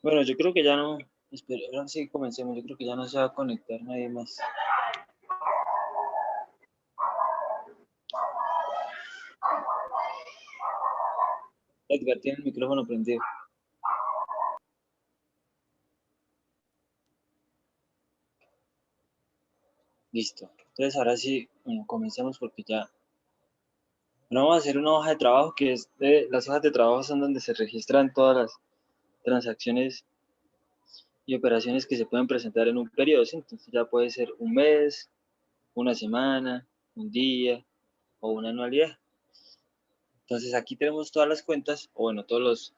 Bueno, yo creo que ya no, espera, ahora sí comencemos, yo creo que ya no se va a conectar nadie más. Edgar tiene el micrófono prendido. Listo. Entonces ahora sí, bueno, comencemos porque ya. Bueno, vamos a hacer una hoja de trabajo que es de, las hojas de trabajo son donde se registran todas las transacciones y operaciones que se pueden presentar en un periodo, ¿sí? Entonces ya puede ser un mes, una semana, un día o una anualidad. Entonces aquí tenemos todas las cuentas, o bueno, todos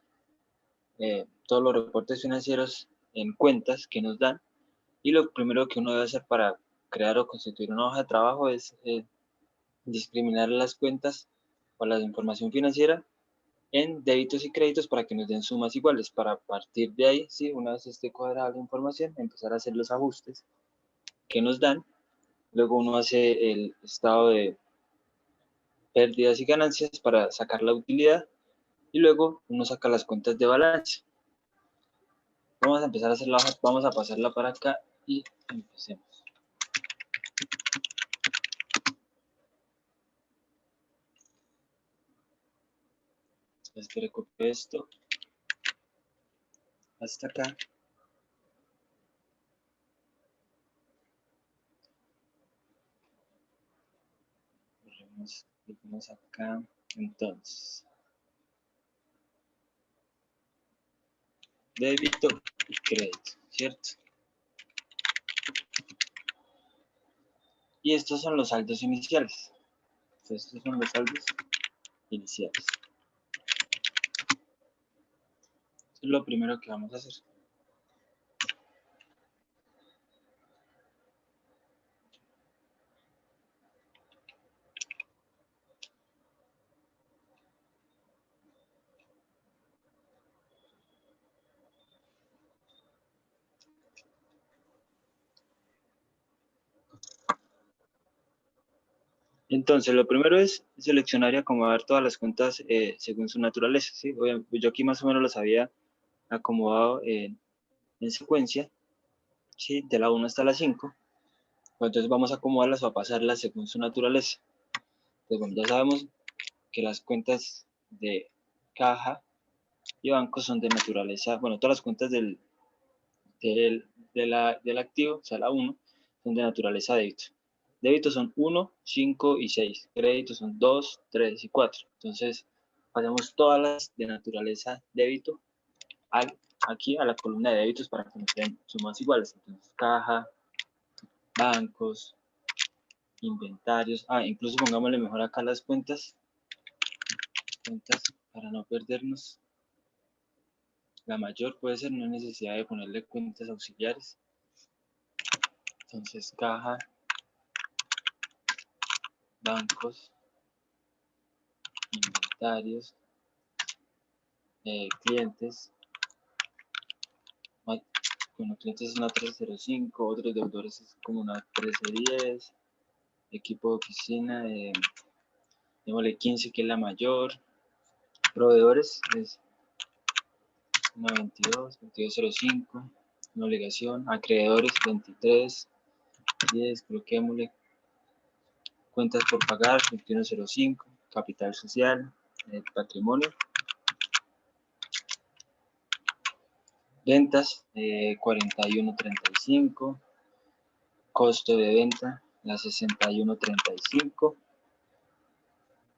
los reportes financieros en cuentas que nos dan. Y lo primero que uno debe hacer para crear o constituir una hoja de trabajo es discriminar las cuentas o la información financiera en débitos y créditos para que nos den sumas iguales. Para partir de ahí, sí, una vez esté cuadrada la información, empezar a hacer los ajustes que nos dan. Luego uno hace el estado de pérdidas y ganancias para sacar la utilidad y luego uno saca las cuentas de balance. Vamos a empezar a hacer la hoja, vamos a pasarla para acá y empecemos. Espero que copie esto hasta acá. Vamos acá. Entonces, débito y crédito, ¿cierto? Y estos son los saldos iniciales. Entonces, estos son los saldos iniciales. Eso es lo primero que vamos a hacer. Entonces, lo primero es seleccionar y acomodar todas las cuentas según su naturaleza, ¿sí? Yo aquí más o menos las había acomodado en secuencia, ¿sí? De la 1 hasta la 5. Entonces vamos a acomodarlas o a pasarlas según su naturaleza. Pues bueno, ya sabemos que las cuentas de caja y banco son de naturaleza, bueno, todas las cuentas del activo, o sea, la 1, son de naturaleza débito. Débitos son 1, 5 y 6. Créditos son 2, 3 y 4. Entonces, pasamos todas las de naturaleza débito aquí a la columna de débitos para que nos den sumas iguales. Entonces, caja, bancos, inventarios. Incluso pongámosle mejor acá las cuentas para no perdernos. La mayor puede ser, no hay necesidad de ponerle cuentas auxiliares. Entonces, caja, bancos, inventarios, clientes. Bueno, clientes es una 1305, otros deudores es como una 1310, equipo de oficina, démosle 15 que es la mayor, proveedores es una 22, 2205, una obligación, acreedores 23, 10, coloquémosle cuentas por pagar 2105, capital social, patrimonio, ventas 4135, costo de venta la 6135,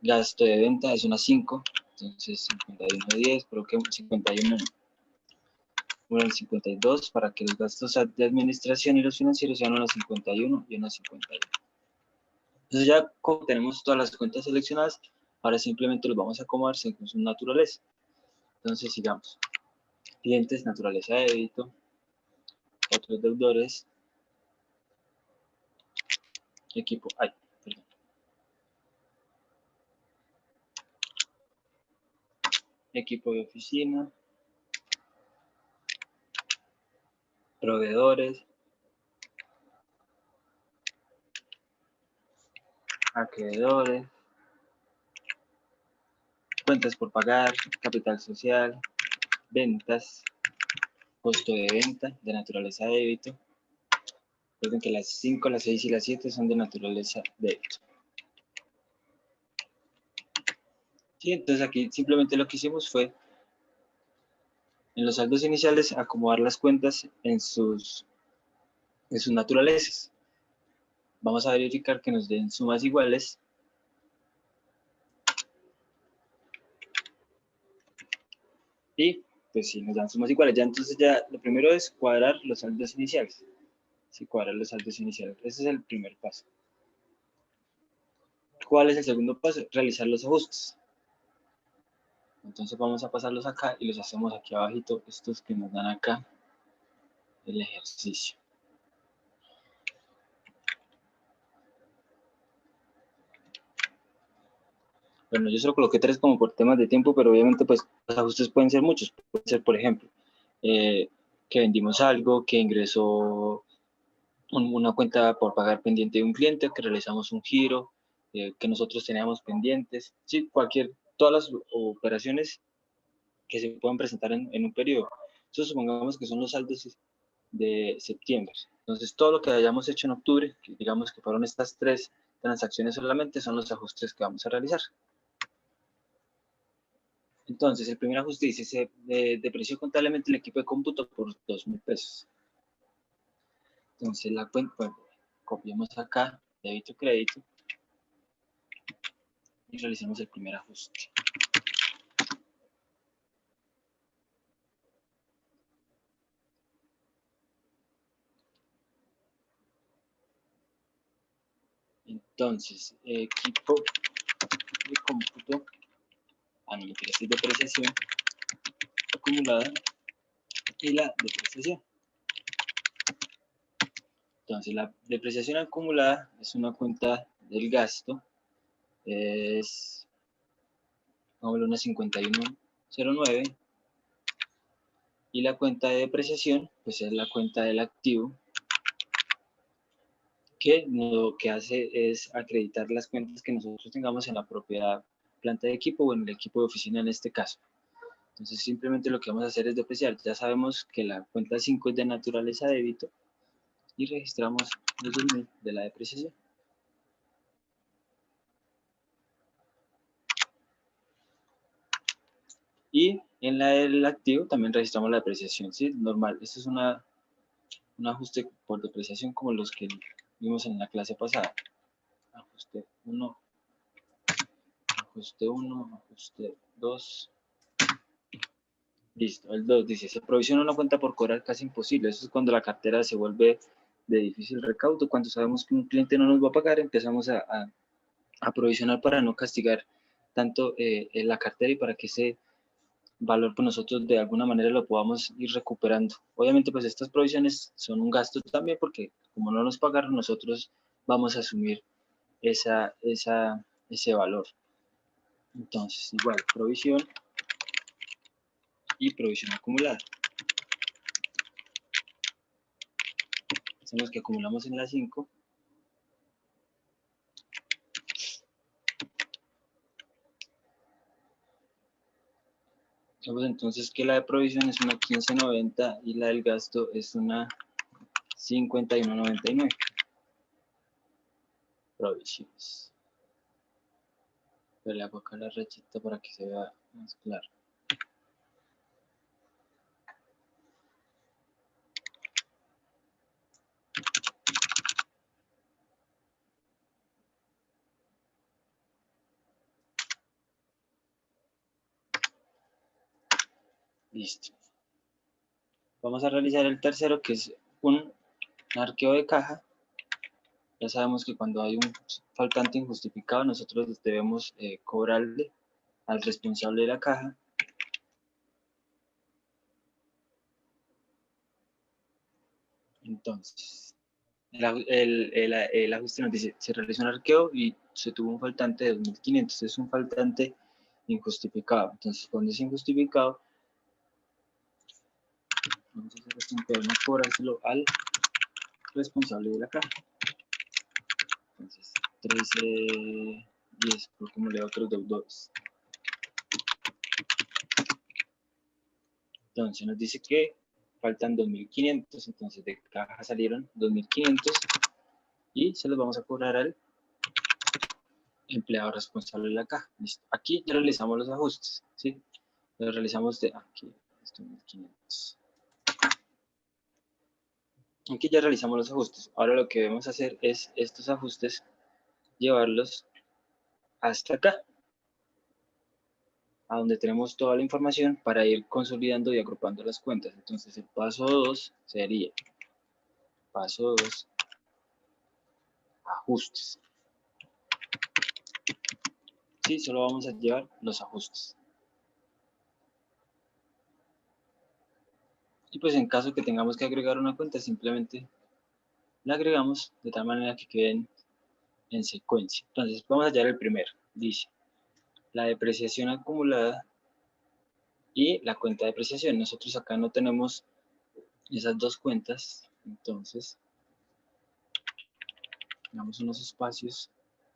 gasto de venta es una 5, entonces 5110, creo que 51, bueno, el 52 para que los gastos de administración y los financieros sean una 51 y una 51. Entonces ya como tenemos todas las cuentas seleccionadas, ahora simplemente los vamos a acomodar según su naturaleza. Entonces sigamos. Clientes, naturaleza de débito, otros deudores, equipo, perdón. Equipo de oficina, proveedores, acreedores, cuentas por pagar, capital social, ventas, costo de venta de naturaleza de débito. Recuerden que las 5, las 6 y las 7 son de naturaleza de débito. Sí, entonces aquí simplemente lo que hicimos fue en los saldos iniciales acomodar las cuentas en sus naturalezas. Vamos a verificar que nos den sumas iguales. Y pues si nos dan sumas iguales, ya entonces ya lo primero es cuadrar los saldos iniciales. Sí, cuadrar los saldos iniciales. Ese es el primer paso. ¿Cuál es el segundo paso? Realizar los ajustes. Entonces vamos a pasarlos acá y los hacemos aquí abajito, estos que nos dan acá el ejercicio. Bueno, yo solo coloqué 3 como por temas de tiempo, pero obviamente pues los ajustes pueden ser muchos. Puede ser, por ejemplo, que vendimos algo, que ingresó una cuenta por pagar pendiente de un cliente, que realizamos un giro, que nosotros teníamos pendientes, sí, todas las operaciones que se puedan presentar en un periodo. Entonces supongamos que son los saldos de septiembre. Entonces todo lo que hayamos hecho en octubre, que digamos que fueron estas 3 transacciones solamente, son los ajustes que vamos a realizar. Entonces, el primer ajuste dice, se depreció contablemente el equipo de cómputo por 2.000 pesos. Entonces, la cuenta, bueno, copiamos acá, débito, crédito, y realizamos el primer ajuste. Entonces, equipo de cómputo, no me quiero decir depreciación acumulada y la depreciación. Entonces, la depreciación acumulada es una cuenta del gasto, es, vamos a una 5109, y la cuenta de depreciación, pues es la cuenta del activo, que lo que hace es acreditar las cuentas que nosotros tengamos en la propiedad planta de equipo o en el equipo de oficina en este caso. Entonces simplemente lo que vamos a hacer es depreciar. Ya sabemos que la cuenta 5 es de naturaleza débito y registramos los 2.000 de la depreciación. Y en la del activo también registramos la depreciación, ¿sí? Normal, esto es un ajuste por depreciación como los que vimos en la clase pasada. Ajuste 1, ajuste 1, ajuste 2. Listo, el 2 dice, se provisiona una cuenta por cobrar casi imposible. Eso es cuando la cartera se vuelve de difícil recaudo. Cuando sabemos que un cliente no nos va a pagar, empezamos a provisionar para no castigar tanto en la cartera y para que ese valor pues nosotros de alguna manera lo podamos ir recuperando. Obviamente pues estas provisiones son un gasto también porque como no nos pagaron nosotros vamos a asumir ese valor. Entonces igual provisión y provisión acumulada. Son los que acumulamos en la 5. Sabemos entonces que la de provisión es una 1590 y la del gasto es una 5199. Provisiones. Pero le hago acá la rachita para que se vea más claro. Listo. Vamos a realizar el tercero, que es un arqueo de caja. Ya sabemos que cuando hay un faltante injustificado, nosotros debemos cobrarle al responsable de la caja. Entonces, el ajuste nos dice, se realizó un arqueo y se tuvo un faltante de 2.500. Es un faltante injustificado. Entonces, cuando es injustificado, vamos a hacer esto en interno, cobrárselo al responsable de la caja. Entonces, 1310, por como le otros deudores. Entonces, nos dice que faltan 2.500, entonces de caja salieron 2.500 y se los vamos a cobrar al empleado responsable de la caja. Listo. Aquí ya realizamos los ajustes, ¿sí? Los realizamos de aquí, 2.500. Aquí ya realizamos los ajustes. Ahora lo que debemos hacer es estos ajustes llevarlos hasta acá, a donde tenemos toda la información para ir consolidando y agrupando las cuentas. Entonces el paso 2 sería, paso 2, ajustes. Sí, solo vamos a llevar los ajustes. Y pues en caso que tengamos que agregar una cuenta, simplemente la agregamos de tal manera que queden en secuencia. Entonces vamos a hallar el primero. Dice, la depreciación acumulada y la cuenta de depreciación. Nosotros acá no tenemos esas dos cuentas, entonces damos unos espacios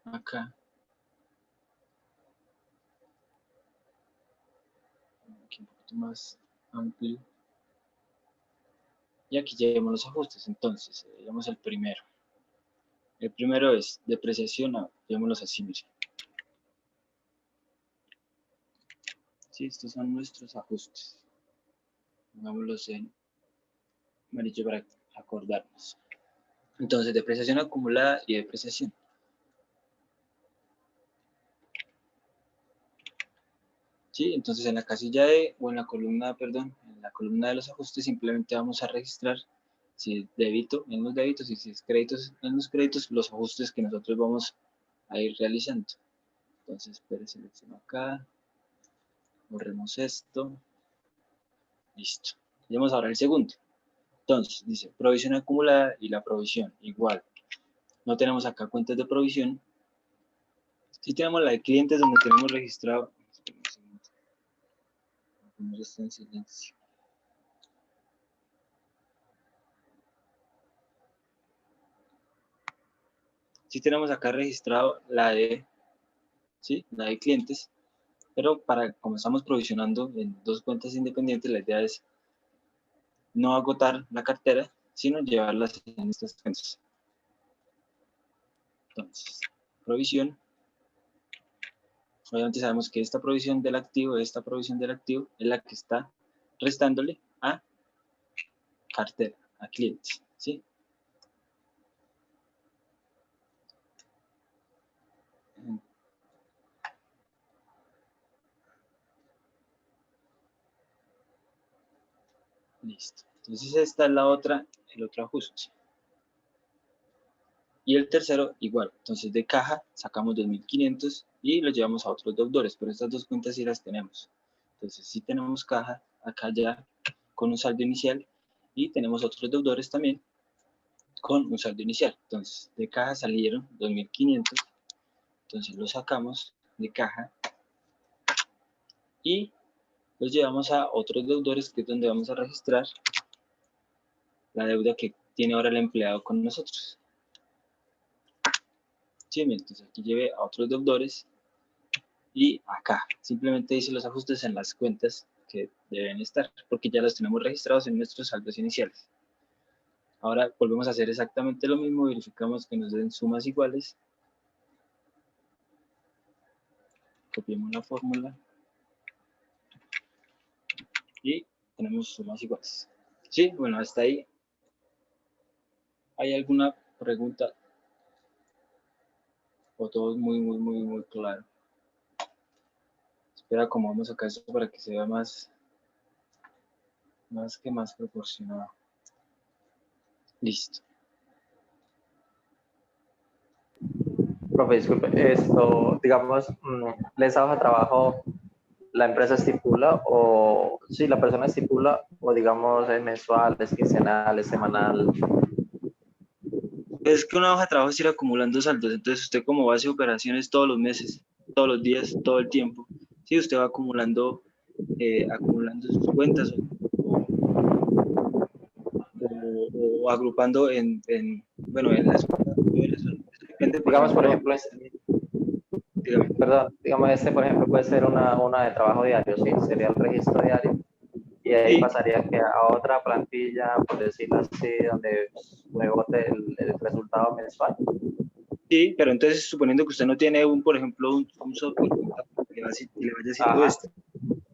acá. Aquí un poquito más amplio. Y aquí llevamos los ajustes. Entonces, llevamos el primero. El primero es depreciación, llevémoslos así, miren. Sí, estos son nuestros ajustes. Pongámoslos en amarillo para acordarnos. Entonces, depreciación acumulada y depreciación. Sí, entonces en la casilla de, o en la columna, perdón, en la columna de los ajustes simplemente vamos a registrar si es débito en los débitos y si es créditos en los créditos, los ajustes que nosotros vamos a ir realizando. Entonces, selecciono acá, borremos esto, listo. Vamos ahora el segundo. Entonces, dice provisión acumulada y la provisión, igual. No tenemos acá cuentas de provisión. Sí tenemos la de clientes donde tenemos registrado. Poner esto en silencio. Sí tenemos acá registrado la de, ¿sí? La de clientes, pero como estamos provisionando en dos cuentas independientes, la idea es no agotar la cartera, sino llevarlas en estas cuentas. Entonces, provisión. Obviamente sabemos que esta provisión del activo es la que está restándole a cartera, a clientes, ¿sí? Listo. Entonces esta es el otro ajuste. Y el tercero igual. Entonces de caja sacamos 2.500 y lo llevamos a otros deudores, pero estas dos cuentas sí las tenemos. Entonces sí tenemos caja acá ya con un saldo inicial y tenemos otros deudores también con un saldo inicial. Entonces de caja salieron 2.500, entonces lo sacamos de caja y los llevamos a otros deudores, que es donde vamos a registrar la deuda que tiene ahora el empleado con nosotros. Sí, entonces aquí llevé a otros deudores y acá simplemente hice los ajustes en las cuentas que deben estar, porque ya los tenemos registrados en nuestros saldos iniciales. Ahora volvemos a hacer exactamente lo mismo, verificamos que nos den sumas iguales. Copiamos la fórmula y tenemos sumas iguales. Sí, bueno, hasta ahí. ¿Hay alguna pregunta? O todo es muy claro. Espera, acomodamos acá esto para que se vea más proporcionado. Listo. Profe, disculpe, esto, digamos, esa hoja de trabajo, la empresa estipula o, sí, la persona estipula o digamos es mensual, es quincenal, es semanal. Es que una hoja de trabajo es ir acumulando saldos, entonces usted como base de operaciones todos los meses, todos los días, todo el tiempo, sí, usted va acumulando sus cuentas o agrupando bueno, en las cuentas, eso depende, por Digamos, por ejemplo, ejemplo, dígame. perdón, digamos, por ejemplo, puede ser una de trabajo diario, sí, sería el registro diario. Y y ahí Sí, pasaría que a otra plantilla, por decirlo así, donde rebote el resultado mensual. sí, pero entonces suponiendo que usted no tiene por ejemplo, un software contable que le vaya haciendo Ajá, esto.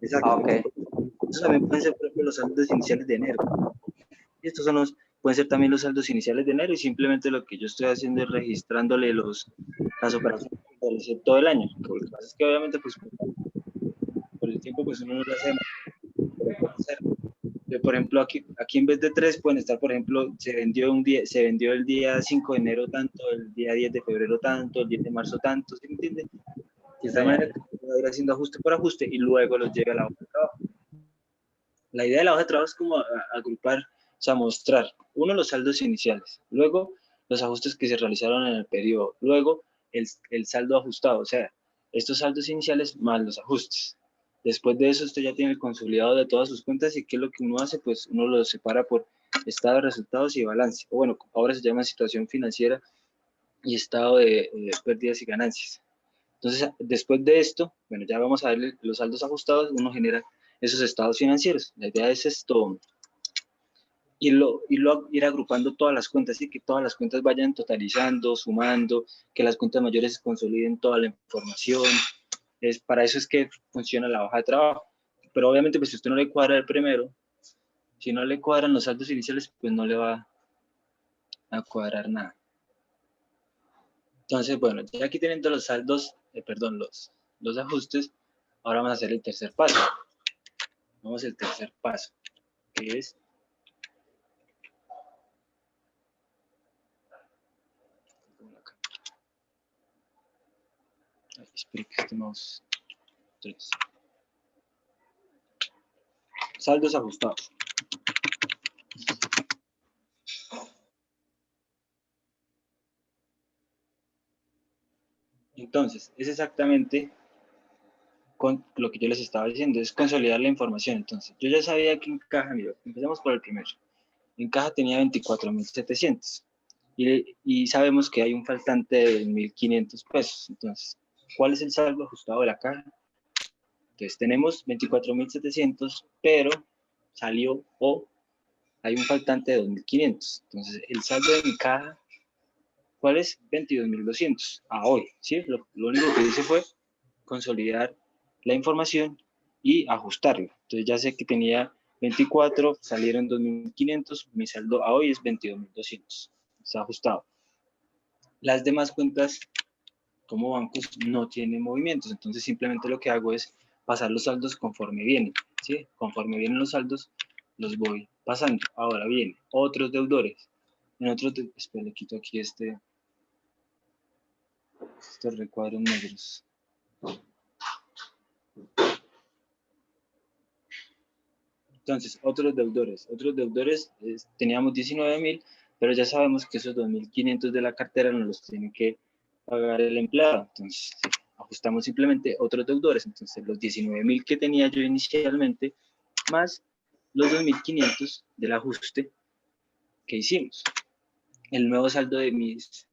Exacto. ok. Estos también pueden ser, por ejemplo, los saldos iniciales de enero. Y estos pueden ser también los saldos iniciales de enero y simplemente lo que yo estoy haciendo es registrándole las operaciones que realicé todo el año. Lo que pasa es que obviamente pues por el tiempo pues uno no lo hace, pero puede ser. Por ejemplo, aquí en vez de 3 pueden estar, por ejemplo, se vendió el día 5 de enero tanto, el día 10 de febrero tanto, el 10 de marzo tanto, ¿sí me entiende? De Sí, esta señor. manera va a ir haciendo ajuste por ajuste y luego los llega a la hoja de trabajo. La idea de la hoja de trabajo es como agrupar, o sea, mostrar, uno, los saldos iniciales, luego los ajustes que se realizaron en el periodo, luego el saldo ajustado, o sea, estos saldos iniciales más los ajustes. Después de eso, usted ya tiene el consolidado de todas sus cuentas y qué es lo que uno hace, pues uno lo separa por estado de resultados y balance. O bueno, ahora se llama situación financiera y estado de pérdidas y ganancias. Entonces, después de esto, bueno, ya vamos a ver los saldos ajustados, uno genera esos estados financieros. La idea es esto, ir agrupando todas las cuentas y que todas las cuentas vayan totalizando, sumando, que las cuentas mayores consoliden toda la información. Para eso es que funciona la hoja de trabajo. Pero obviamente, pues si usted no le cuadra el primero, si no le cuadran los saldos iniciales, pues no le va a cuadrar nada. Entonces, bueno, ya aquí teniendo los saldos, perdón, los ajustes, ahora vamos a hacer el tercer paso. Vamos al tercer paso, que es espera que este mouse 3. Saldos ajustados. Entonces, es exactamente con lo que yo les estaba diciendo, es consolidar la información. Entonces, yo ya sabía que en caja, mira, empezamos por el primero. En caja tenía 24.700 y sabemos que hay un faltante de 1.500 pesos. Entonces, ¿cuál es el saldo ajustado de la caja? Entonces, tenemos 24.700, pero salió o hay un faltante de 2.500. Entonces, el saldo de mi caja, ¿cuál es? 22.200 a hoy, ¿sí? Lo único que hice fue consolidar la información y ajustarlo. Entonces, ya sé que tenía 24, salieron 2.500, mi saldo a hoy es 22.200. Está ajustado. Las demás cuentas, como bancos, no tienen movimientos. Entonces, simplemente lo que hago es pasar los saldos conforme vienen, ¿sí? Conforme vienen los saldos, los voy pasando. Ahora vienen otros deudores. En otros, espera, le quito aquí estos recuadros negros. Entonces, otros deudores, teníamos 19.000, pero ya sabemos que esos 2.500 de la cartera nos los tiene que pagar el empleado. Entonces, ajustamos simplemente otros deudores. Entonces, los 19.000 que tenía yo inicialmente, más los 2.500 del ajuste que hicimos. El nuevo saldo de mis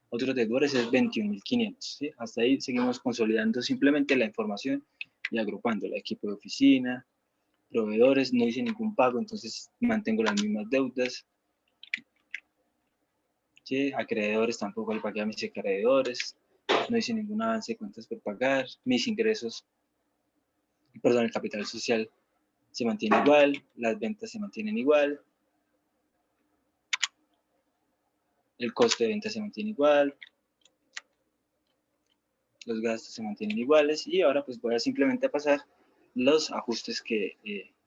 otros deudores es 21.500. ¿Sí? Hasta ahí seguimos consolidando simplemente la información y agrupándola. Equipo de oficina, proveedores, no hice ningún pago, entonces mantengo las mismas deudas. ¿Sí? Acreedores, tampoco le pagué a mis acreedores, no hice ningún avance de cuentas por pagar, mis ingresos, perdón, el capital social se mantiene igual, las ventas se mantienen igual, el costo de venta se mantiene igual, los gastos se mantienen iguales y ahora pues voy a simplemente pasar los ajustes que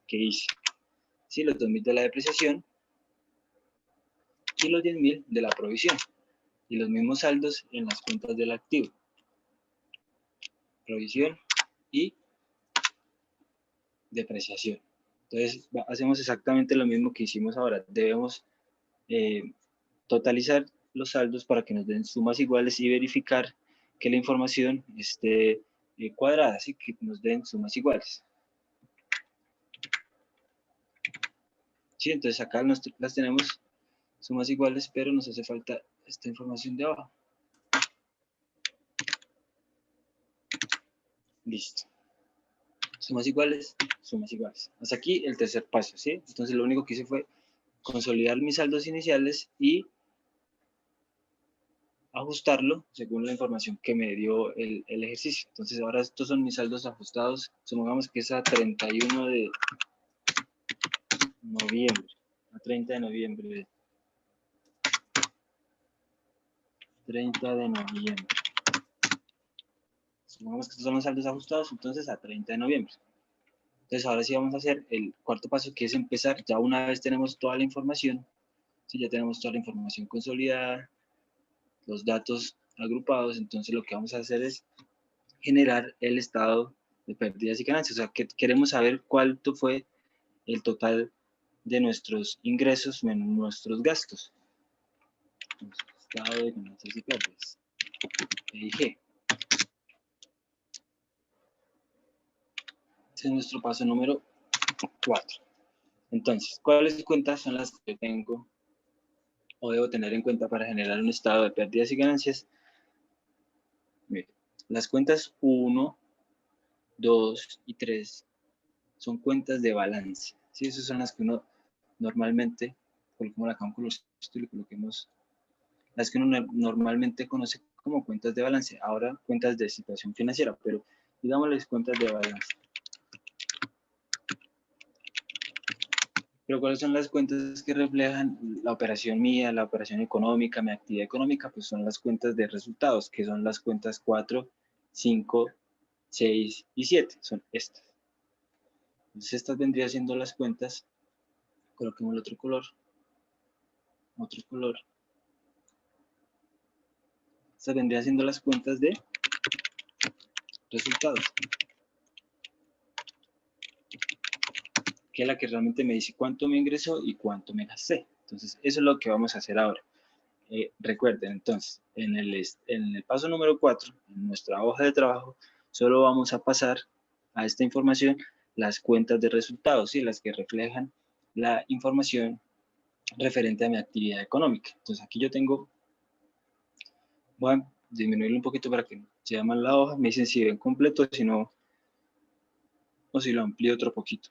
hice. ¿Sí? Los 2.000 de la depreciación y los 10.000 de la provisión. Y los mismos saldos en las cuentas del activo. Provisión y depreciación. Entonces, hacemos exactamente lo mismo que hicimos ahora. Debemos totalizar los saldos para que nos den sumas iguales y verificar que la información esté cuadrada, así que nos den sumas iguales. Sí, entonces acá las tenemos sumas iguales, pero nos hace falta esta información de abajo. Listo. Sumas iguales, sumas iguales. Hasta aquí el tercer paso, ¿sí? Entonces lo único que hice fue consolidar mis saldos iniciales y ajustarlo según la información que me dio el ejercicio. Entonces ahora estos son mis saldos ajustados. Supongamos que es a 31 de noviembre. A 30 de noviembre. 30 de noviembre. Supongamos que estos son los saldos ajustados, entonces a 30 de noviembre. Entonces ahora sí vamos a hacer el cuarto paso, que es empezar. Ya una vez tenemos toda la información, si ya tenemos toda la información consolidada, los datos agrupados, entonces lo que vamos a hacer es generar el estado de pérdidas y ganancias. O sea, que queremos saber cuánto fue el total de nuestros ingresos menos nuestros gastos. Entonces, estado de ganancias y pérdidas. EIG. Este es nuestro paso número 4. Entonces, ¿cuáles cuentas son las que tengo o debo tener en cuenta para generar un estado de pérdidas y ganancias? Miren, las cuentas 1, 2 y 3 son cuentas de balance. ¿Sí? Esas son las que uno normalmente, coloquemos acá un colorcito y le coloquemos las que uno normalmente conoce como cuentas de balance. Ahora cuentas de situación financiera, pero digámosles cuentas de balance. Pero ¿cuáles son las cuentas que reflejan la operación mía, la operación económica, mi actividad económica? Pues son las cuentas de resultados, que son las cuentas 4, 5, 6 y 7. Son estas. Entonces estas vendrían siendo las cuentas. Coloquemos el otro color. Otro color. Estas vendrían siendo las cuentas de resultados, que es la que realmente me dice cuánto me ingresó y cuánto me gasté. Entonces, eso es lo que vamos a hacer ahora. Recuerden, entonces, en el paso número 4, en nuestra hoja de trabajo, solo vamos a pasar a esta información las cuentas de resultados, ¿sí? Las que reflejan la información referente a mi actividad económica. Entonces, aquí yo tengo, voy a disminuirlo un poquito para que se llama la hoja, me dicen si ven completo, si no, o si lo amplío otro poquito.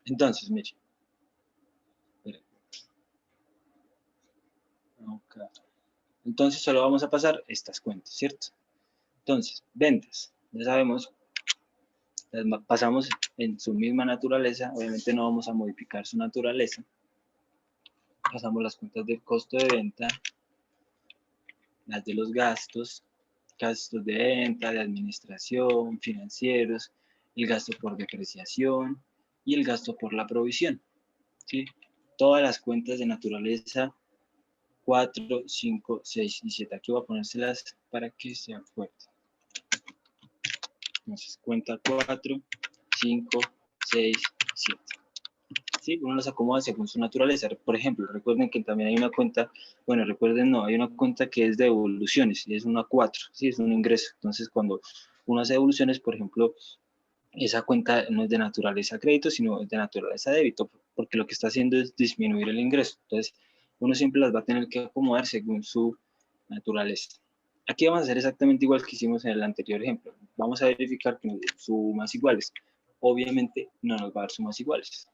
Entonces, miren. Okay. Entonces, solo vamos a pasar estas cuentas, ¿cierto? Entonces, ventas. Ya sabemos, las pasamos en su misma naturaleza. Obviamente no vamos a modificar su naturaleza. Pasamos las cuentas del costo de venta, las de los gastos, gastos de venta, de administración, financieros, el gasto por depreciación y el gasto por la provisión, ¿sí? Todas las cuentas de naturaleza 4, 5, 6 y 7. Aquí voy a ponérselas para que sean fuertes. Entonces, cuenta 4, 5, 6, 7. ¿Sí? Uno las acomoda según su naturaleza. Por ejemplo, recuerden que también hay una cuenta, bueno, recuerden, no, hay una cuenta que es de devoluciones y es una 4, ¿sí? Es un ingreso. Entonces, cuando uno hace devoluciones, por ejemplo, esa cuenta no es de naturaleza crédito, sino es de naturaleza débito, porque lo que está haciendo es disminuir el ingreso. Entonces, uno siempre las va a tener que acomodar según su naturaleza. Aquí vamos a hacer exactamente igual que hicimos en el anterior ejemplo. Vamos a verificar que nos den sumas iguales. Obviamente no nos va a dar sumas iguales.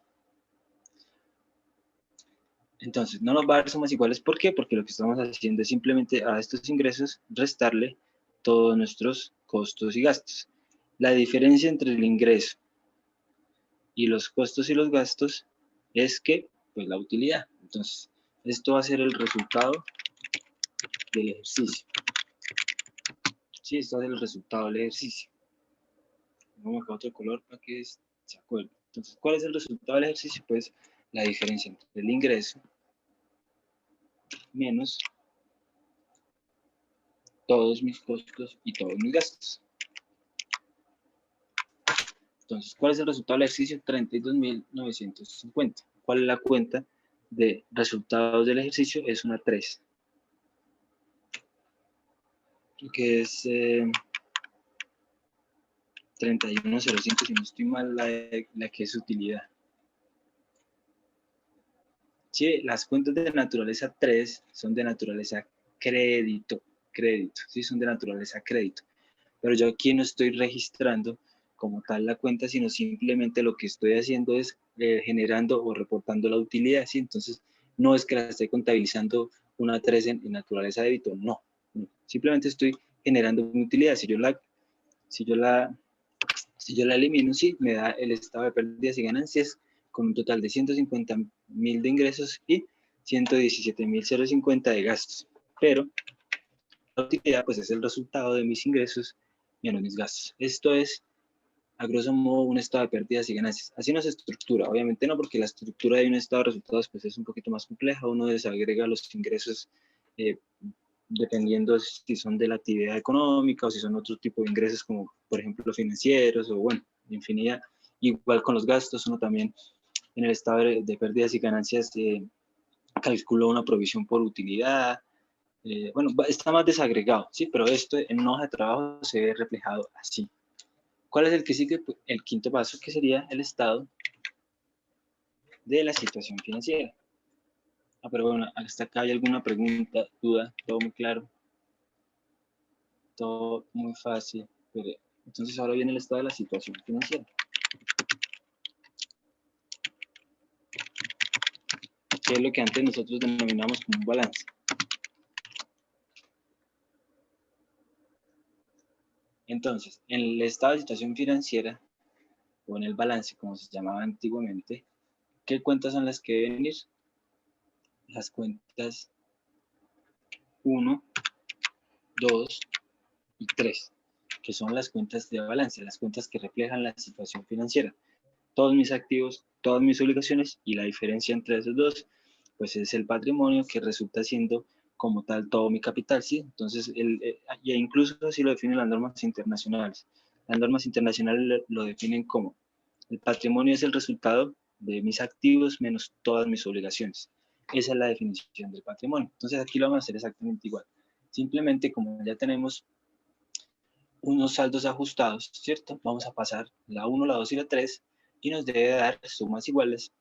Entonces, no nos va a dar sumas iguales. ¿Por qué? Porque lo que estamos haciendo es simplemente a estos ingresos restarle todos nuestros costos y gastos. La diferencia entre el ingreso y los costos y los gastos es que, pues, la utilidad. Entonces, esto va a ser el resultado del ejercicio. Sí, esto es el resultado del ejercicio. Vamos a otro color para que se acuerden. Entonces, ¿cuál es el resultado del ejercicio? Pues la diferencia entre el ingreso menos todos mis costos y todos mis gastos. Entonces, ¿cuál es el resultado del ejercicio? 32.950. ¿Cuál es la cuenta de resultados del ejercicio? Es una 3. Que es 3105, si no estoy mal, la que es utilidad. Sí, las cuentas de naturaleza 3 son de naturaleza crédito, ¿sí? Son de naturaleza crédito. Pero yo aquí no estoy registrando como tal la cuenta, sino simplemente lo que estoy haciendo es generando o reportando la utilidad, ¿sí? Entonces, no es que la esté contabilizando una 3 en naturaleza de débito, no. Simplemente estoy generando mi utilidad. Si yo la elimino, sí, me da el estado de pérdidas y ganancias con un total de 150.000 de ingresos y 117.050 de gastos. Pero la utilidad pues es el resultado de mis ingresos menos mis gastos. Esto es, a grosso modo, un estado de pérdidas y ganancias. Así no se estructura, obviamente no, porque la estructura de un estado de resultados pues es un poquito más compleja. Uno desagrega los ingresos dependiendo si son de la actividad económica o si son otro tipo de ingresos como por ejemplo los financieros o bueno, infinidad. Igual con los gastos, uno también en el estado de pérdidas y ganancias calcula una provisión por utilidad. Bueno, está más desagregado, sí, pero esto en una hoja de trabajo se ve reflejado así. ¿Cuál es el que sigue? Pues el quinto paso, que sería el estado de la situación financiera. Pero bueno, hasta acá hay alguna pregunta, duda, todo muy claro, todo muy fácil. Pero, entonces ahora viene el estado de la situación financiera. Que es lo que antes nosotros denominamos como un balance. Entonces, en el estado de situación financiera, o en el balance, como se llamaba antiguamente, ¿qué cuentas son las que deben ir? Las cuentas 1, 2 y 3, que son las cuentas de balance, las cuentas que reflejan la situación financiera. Todos mis activos, todas mis obligaciones, y la diferencia entre esos dos, pues es el patrimonio, que resulta siendo como tal todo mi capital, ¿sí? Entonces, y incluso así lo definen las normas internacionales. Las normas internacionales lo definen como el patrimonio es el resultado de mis activos menos todas mis obligaciones. Esa es la definición del patrimonio. Entonces aquí lo vamos a hacer exactamente igual. Simplemente como ya tenemos unos saldos ajustados, ¿cierto? Vamos a pasar la 1, la 2 y la 3 y nos debe dar sumas iguales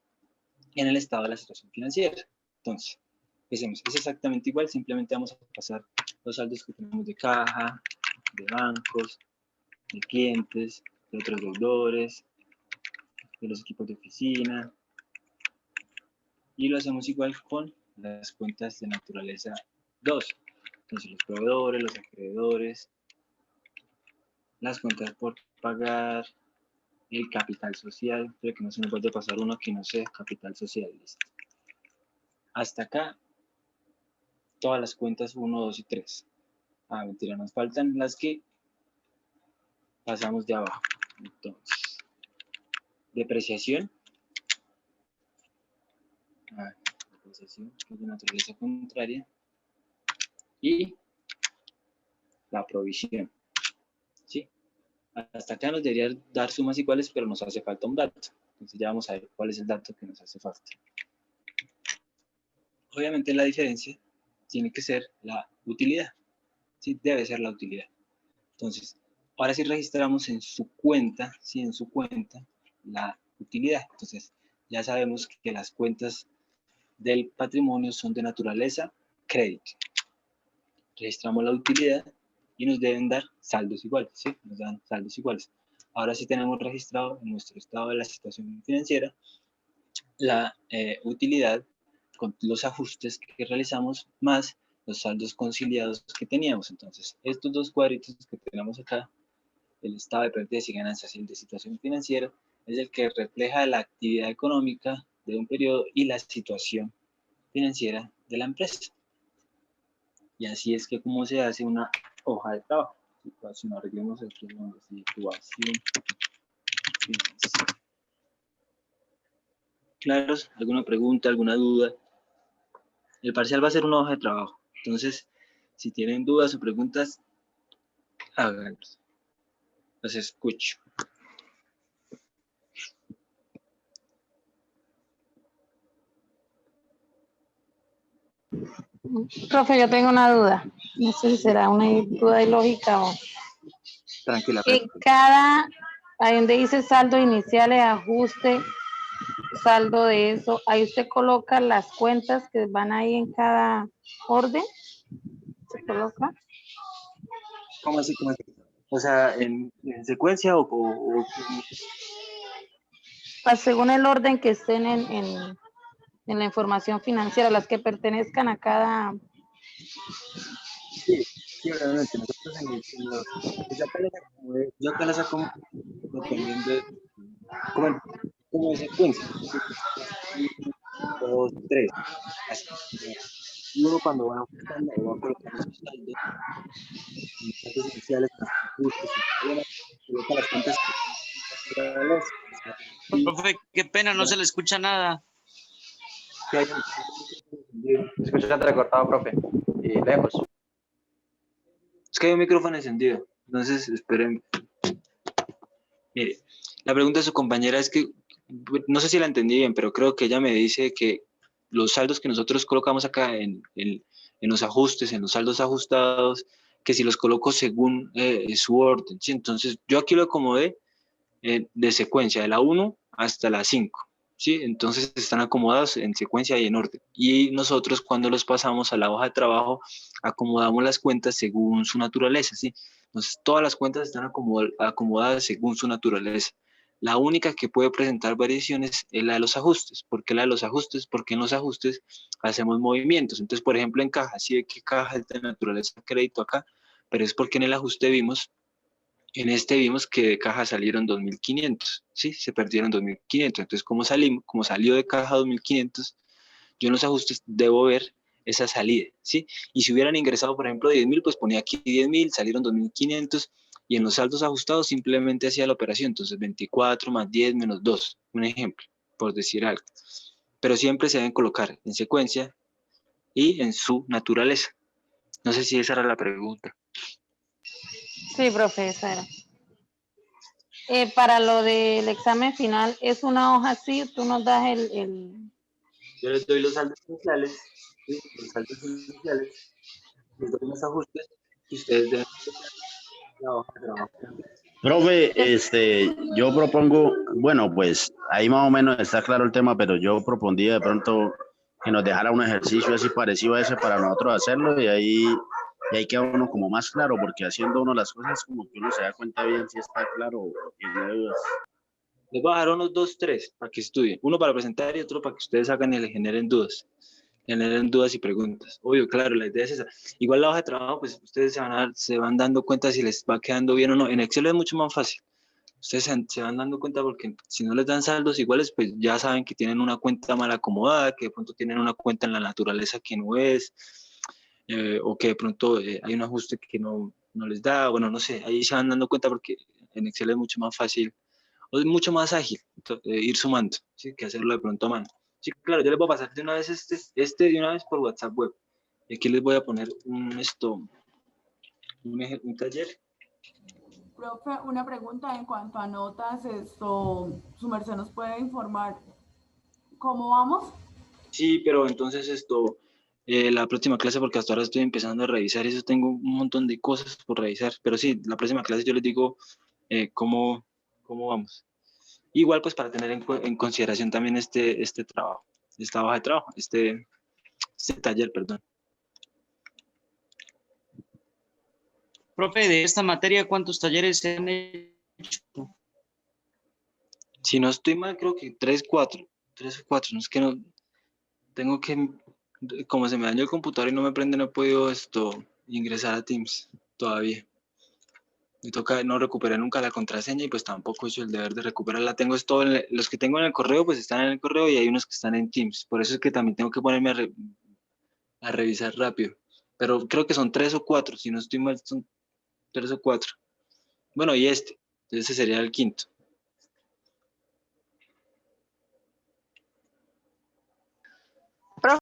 en el estado de la situación financiera. Entonces, empecemos. Es exactamente igual, simplemente vamos a pasar los saldos que tenemos de caja, de bancos, de clientes, de otros deudores, de los equipos de oficina, y lo hacemos igual con las cuentas de naturaleza 2. Entonces los proveedores, los acreedores, las cuentas por pagar, el capital social, pero que no se me puede pasar uno que no sea capital social. ¿Listo? Hasta acá, todas las cuentas 1, 2 y 3. Ah, mentira, nos faltan las que pasamos de abajo. Entonces, depreciación. Depreciación, que es de naturaleza contraria. Y la provisión. ¿Sí? Hasta acá nos debería dar sumas iguales, pero nos hace falta un dato. Entonces ya vamos a ver cuál es el dato que nos hace falta. Obviamente la diferencia tiene que ser la utilidad. ¿Sí? Debe ser la utilidad. Entonces, ahora sí registramos en su cuenta, ¿sí? En su cuenta, la utilidad. Entonces, ya sabemos que las cuentas del patrimonio son de naturaleza crédito. Registramos la utilidad y nos deben dar saldos iguales, ¿sí? Nos dan saldos iguales. Ahora sí tenemos registrado en nuestro estado de la situación financiera la utilidad con los ajustes que realizamos más los saldos conciliados que teníamos. Entonces, estos dos cuadritos que tenemos acá, el estado de pérdidas y ganancias y el de situación financiera, es el que refleja la actividad económica de un periodo y la situación financiera de la empresa. Y así es que como se hace una hoja de trabajo. Situación, arreglemos aquí el nombre, situación financiera. ¿Claros? ¿Alguna pregunta, alguna duda? El parcial va a ser una hoja de trabajo. Entonces, si tienen dudas o preguntas, háganlos. Los escucho. Profe, yo tengo una duda. No sé si será una duda de lógica o... Tranquila. En cada, ahí donde dice saldo iniciales, ajuste, saldo de eso, ahí usted coloca las cuentas que van ahí en cada orden. ¿Se coloca? ¿Cómo así? ¿Cómo así? O sea, en secuencia Pues según el orden que estén en la información financiera, las que pertenezcan a cada... sí, sí, obviamente. Nosotros yo acá las acomodé dependiendo de, como, como de secuencia. Uno, dos, tres. Así. Y uno cuando va ajustando o va colocando sus saldos, sus saldos iniciales, con sus ajustes, y bueno, coloca las cuentas naturales, o sea, y Profe, qué pena, no ya, se le escucha nada. que hay un micrófono encendido. Se escucha entrecortado, profe, y lejos. Es que hay un micrófono encendido, entonces esperen. Mire, la pregunta de su compañera es que, no sé si la entendí bien, pero creo que ella me dice que los saldos que nosotros colocamos acá en los ajustes, en los saldos ajustados, que si los coloco según su orden, ¿sí? Entonces, yo aquí lo acomodé de secuencia, de la 1 hasta la 5, ¿sí? Entonces, están acomodados en secuencia y en orden. Y nosotros, cuando los pasamos a la hoja de trabajo, acomodamos las cuentas según su naturaleza, ¿sí? Entonces, todas las cuentas están acomodadas según su naturaleza. La única que puede presentar variaciones es la de los ajustes. ¿Por qué la de los ajustes? Porque en los ajustes hacemos movimientos. Entonces, por ejemplo, en caja, sí ve que caja es de naturaleza crédito acá, pero es porque en el ajuste vimos, en este vimos que de caja salieron 2.500, ¿sí? Se perdieron 2.500. Entonces, como salió de caja 2.500, yo en los ajustes debo ver esa salida, ¿sí? Y si hubieran ingresado, por ejemplo, 10.000, pues ponía aquí 10.000, salieron 2.500, y en los saldos ajustados simplemente hacía la operación. Entonces, 24 más 10 menos 2, un ejemplo, por decir algo. Pero siempre se deben colocar en secuencia y en su naturaleza. No sé si esa era la pregunta. Sí, profe, esa era. Para lo del examen final, es una hoja así, tú nos das Yo les doy los saldos iniciales, ¿sí? Los saldos iniciales, les doy los ajustes y ustedes deben colocar la hoja de trabajo. Profe, es- yo propongo, bueno, pues ahí más o menos está claro el tema, pero yo propondría de pronto que nos dejara un ejercicio así parecido a ese para nosotros hacerlo y ahí queda uno como más claro, porque haciendo uno las cosas como que uno se da cuenta bien si está claro o tiene dudas. Les voy a dejar unos 2, 3 para que estudien. Uno para presentar y otro para que ustedes hagan y le generen dudas. Generen dudas y preguntas. Obvio, claro, la idea es esa. Igual la hoja de trabajo, pues ustedes se van dando cuenta si les va quedando bien o no. En Excel es mucho más fácil. Ustedes se van dando cuenta porque si no les dan saldos iguales, pues ya saben que tienen una cuenta mal acomodada, que de pronto tienen una cuenta en la naturaleza que no es, o que de pronto hay un ajuste que no les da. Bueno, no sé, ahí se van dando cuenta porque en Excel es mucho más fácil, o es mucho más ágil ir sumando, ¿sí? Que hacerlo de pronto a mano. Sí, claro, yo les voy a pasar de una vez este de una vez por WhatsApp web. Y aquí les voy a poner un taller. Profe, una pregunta en cuanto a notas, su merced nos puede informar cómo vamos. Sí, pero entonces la próxima clase, porque hasta ahora estoy empezando a revisar eso, tengo un montón de cosas por revisar, pero sí, la próxima clase yo les digo cómo vamos. Igual pues para tener en consideración también este trabajo, esta hoja de trabajo, este taller, perdón. Profe, de esta materia, ¿cuántos talleres se han hecho? Si no estoy mal, creo que 3 o 4, no es que no, tengo que, como se me dañó el computador y no me prende, no he podido ingresar a Teams todavía. Me toca, no recuperé nunca la contraseña y pues tampoco he hecho el deber de recuperarla. Tengo esto, los que tengo en el correo pues están en el correo y hay unos que están en Teams. Por eso es que también tengo que ponerme a revisar rápido. Pero creo que son 3 o 4, si no estoy mal son 3 o 4. Bueno, y ese sería el quinto.